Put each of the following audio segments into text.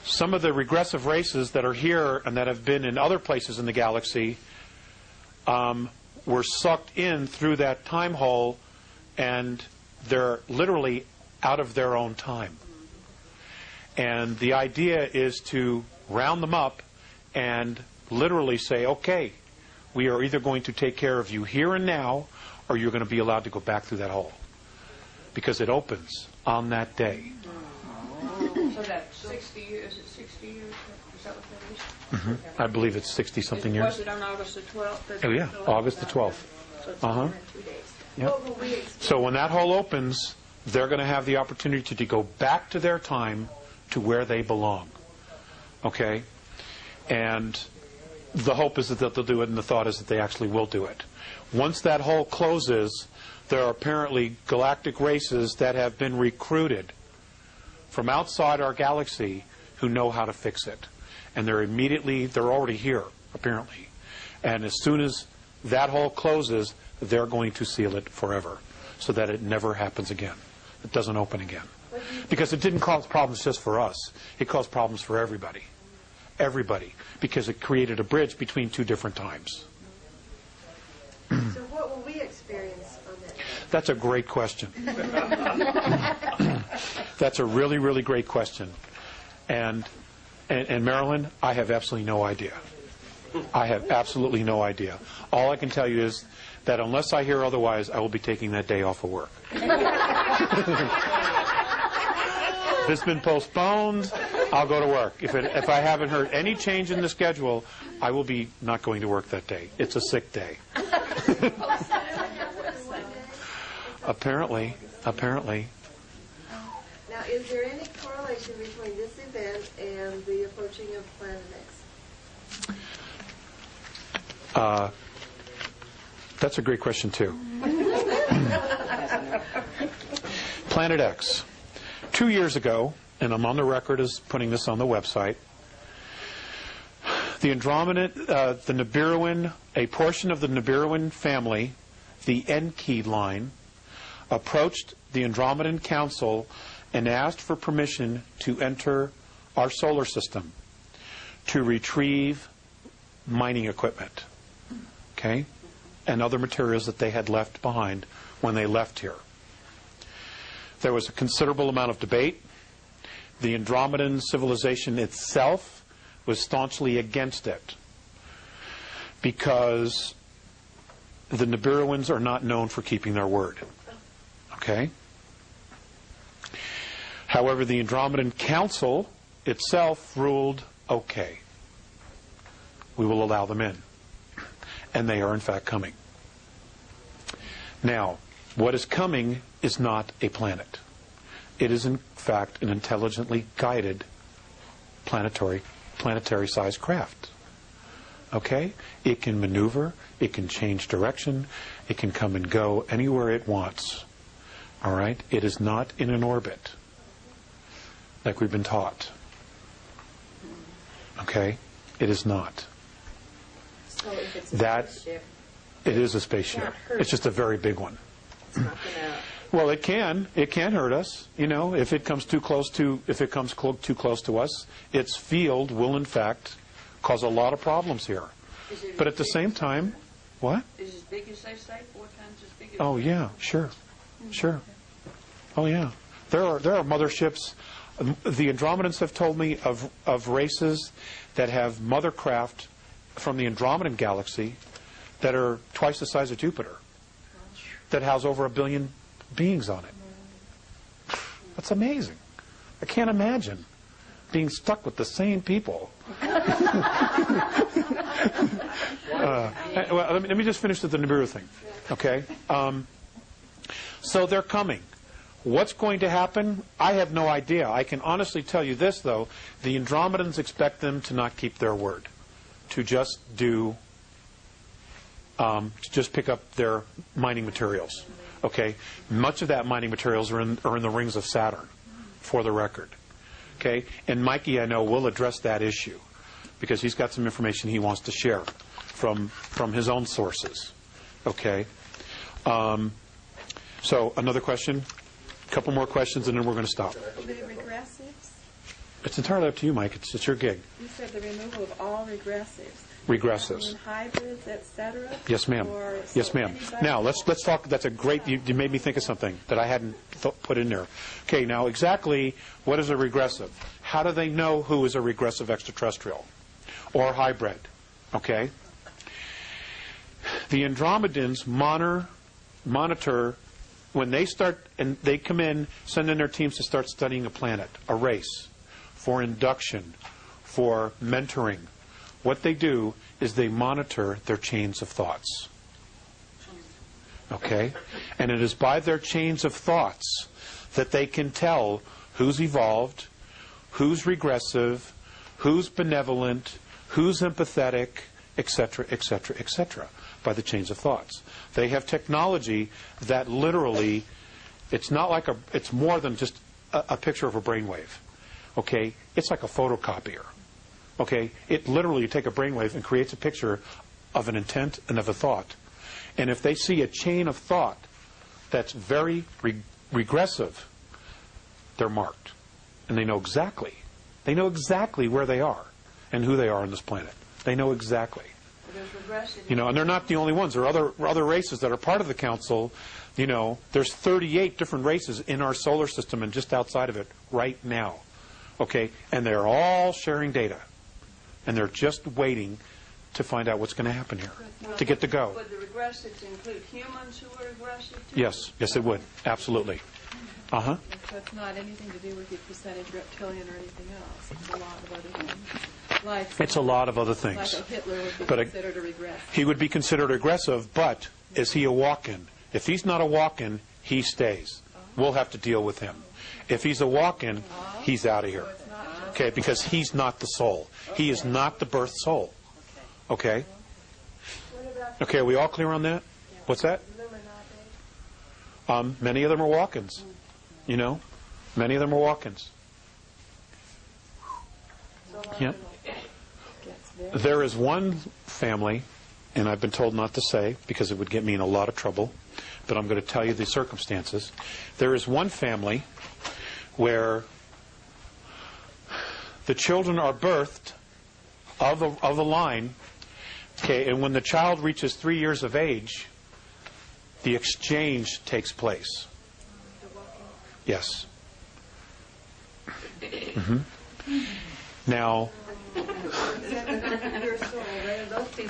some of the regressive races that are here and that have been in other places in the galaxy were sucked in through that time hole, and they're literally out of their own time. And the idea is to round them up and literally say, okay, we are either going to take care of you here and now, or you're going to be allowed to go back through that hole. Because it opens on that day. So that's 60 years, is it 60 years? Is that what that is? I believe it's 60-something years. Was it on August the 12th? Oh, yeah, August the 12th. So it's 2 days. Yep. So when that hole opens, they're going to have the opportunity to go back to their time to where they belong. Okay? And the hope is that they'll do it, and the thought is that they actually will do it. Once that hole closes, there are apparently galactic races that have been recruited from outside our galaxy who know how to fix it. And they're already here, apparently. And as soon as that hole closes, they're going to seal it forever so that it never happens again. It doesn't open again. Because it didn't cause problems just for us. It caused problems for everybody. Everybody. Because it created a bridge between two different times. So what will we experience on that? That's a great question. That's a really, really great question. And Marilyn, I have absolutely no idea. I have absolutely no idea. All I can tell you is that unless I hear otherwise, I will be taking that day off of work. If it's been postponed, I'll go to work. If I haven't heard any change in the schedule, I will be not going to work that day. It's a sick day. Apparently. Now, is there any correlation between this event and the approaching of Planet X? That's a great question, too. Planet X. 2 years ago, and I'm on the record as putting this on the website, the Andromedan, the Nibiruan, a portion of the Nibiruan family, the Enki line, approached the Andromedan Council and asked for permission to enter our solar system to retrieve mining equipment, okay, and other materials that they had left behind when they left here. There was a considerable amount of debate. The Andromedan civilization itself was staunchly against it because the Nibiruans are not known for keeping their word. Okay? However, the Andromedan Council itself ruled, okay, we will allow them in. And they are, in fact, coming. Now, what is coming is not a planet. It is, in fact, an intelligently guided planetary-sized craft. Okay? It can maneuver. It can change direction. It can come and go anywhere it wants. All right? It is not in an orbit, like we've been taught. Okay? It is not. So if it's a spaceship, it is a spaceship. It's just a very big one. it's not gonna. Well, it can hurt us. You know, if it comes too close to us, its field will in fact cause a lot of problems here. But at the same time, what? Is it as big as they say? 4 times as big as Oh yeah, sure. Oh yeah, there are motherships. The Andromedans have told me of races that have mothercraft from the Andromedan galaxy that are twice the size of Jupiter, that house over 1 billion beings on it. That's amazing. I can't imagine being stuck with the same people. Let me just finish with the Nibiru thing. Okay? So they're coming. What's going to happen? I have no idea. I can honestly tell you this, though. The Andromedans expect them to not keep their word, to just pick up their mining materials. Okay? Much of that mining materials are in the rings of Saturn, for the record. Okay? And Mikey, I know, will address that issue because he's got some information he wants to share from his own sources. Okay? So, another question? A couple more questions, and then we're going to stop. Will they be regressives? It's entirely up to you, Mike. It's your gig. You said the removal of all regressives. Regressives. Hybrids, etc. Yes, ma'am. Yes, ma'am. Now let's talk. That's a great. You made me think of something that I hadn't put in there. Okay. Now exactly what is a regressive? How do they know who is a regressive extraterrestrial or hybrid? Okay. The Andromedans monitor when they start and they come in, send in their teams to start studying a planet, a race, for induction, for mentoring. What they do is they monitor their chains of thoughts. Okay? And it is by their chains of thoughts that they can tell who's evolved, who's regressive, who's benevolent, who's empathetic, etc., etc., etc., by the chains of thoughts. They have technology that literally, it's more than just a picture of a brainwave. Okay? It's like a photocopier. Okay, it literally, you take a brainwave and creates a picture of an intent and of a thought. And if they see a chain of thought that's very regressive, they're marked. And they know exactly where they are and who they are on this planet. They know exactly. And they're not the only ones. There are other races that are part of the council. There's 38 different races in our solar system and just outside of it right now. Okay, and they're all sharing data. And they're just waiting to find out what's going to happen here, to get to go. Would the regressives include humans who are regressive too? Yes, it would. Absolutely. So it's not anything to do with your percentage reptilian or anything else. It's a lot of other things. It's a lot of other things. Like a Hitler would be considered a regressive. He would be considered aggressive, but is he a walk-in? If he's not a walk-in, he stays. We'll have to deal with him. If he's a walk-in, he's out of here. Okay, because he's not the soul. He is not the birth soul. Okay? Okay, are we all clear on that? What's that? Many of them are walk-ins. Many of them are walk-ins. Yeah. There is one family, and I've been told not to say because it would get me in a lot of trouble, but I'm going to tell you the circumstances. There is one family where the children are birthed of the line, okay, and when the child reaches 3 years of age, the exchange takes place. Yes. Now,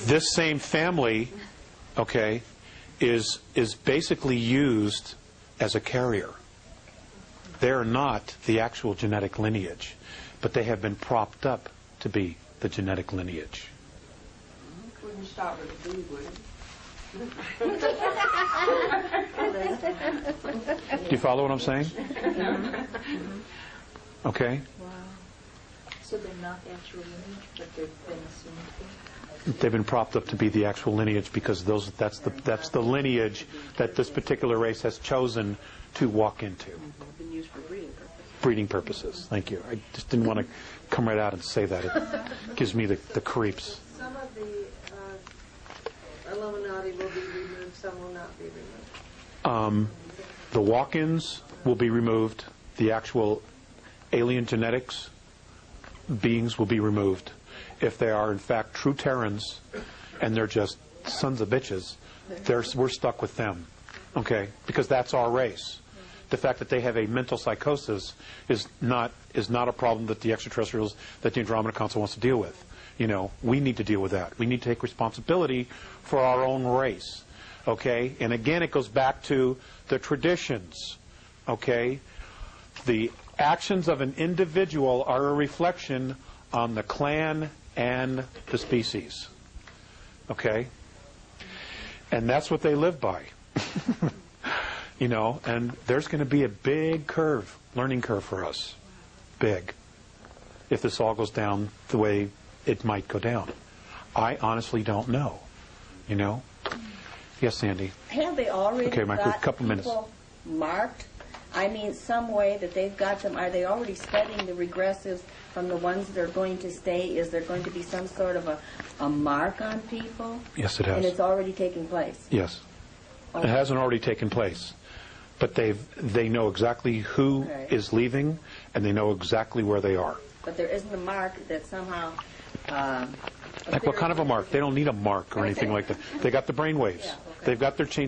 this same family, okay, is basically used as a carrier. They're not the actual genetic lineage, but they have been propped up to be the genetic lineage. Wouldn't start with a food, would it? Do you follow what I'm saying? Okay. Wow. So they're not the actual lineage, but they've been assumed to be? They've been propped up to be the actual lineage because that's the lineage that this particular race has chosen to walk into. Been used for Breeding purposes. Thank you. I just didn't want to come right out and say that. It gives me the creeps. Some of the Illuminati will be removed, some will not be removed. The walk-ins will be removed. The actual alien genetics beings will be removed. If they are, in fact, true Terrans and they're just sons of bitches, we're stuck with them. Okay? Because that's our race. The fact that they have a mental psychosis is not a problem that the extraterrestrials, that the Andromeda Council wants to deal with. We need to deal with that. We need to take responsibility for our own race. Okay? And again, it goes back to the traditions. Okay? The actions of an individual are a reflection on the clan and the species. Okay? And that's what they live by. And there's going to be a big learning curve for us. Big. If this all goes down the way it might go down. I honestly don't know. Yes, Sandy. Have they already got couple minutes. people marked? I mean, some way that they've got them. Are they already studying the regressives from the ones that are going to stay? Is there going to be some sort of a mark on people? Yes, it has. And it's already taking place? Yes. It hasn't already taken place. But they know exactly who is leaving, and they know exactly where they are. but there isn't a mark that somehow. Like what kind of a mark? They don't need a mark or anything like that. They got the brain waves. Yeah, okay. They've got their chain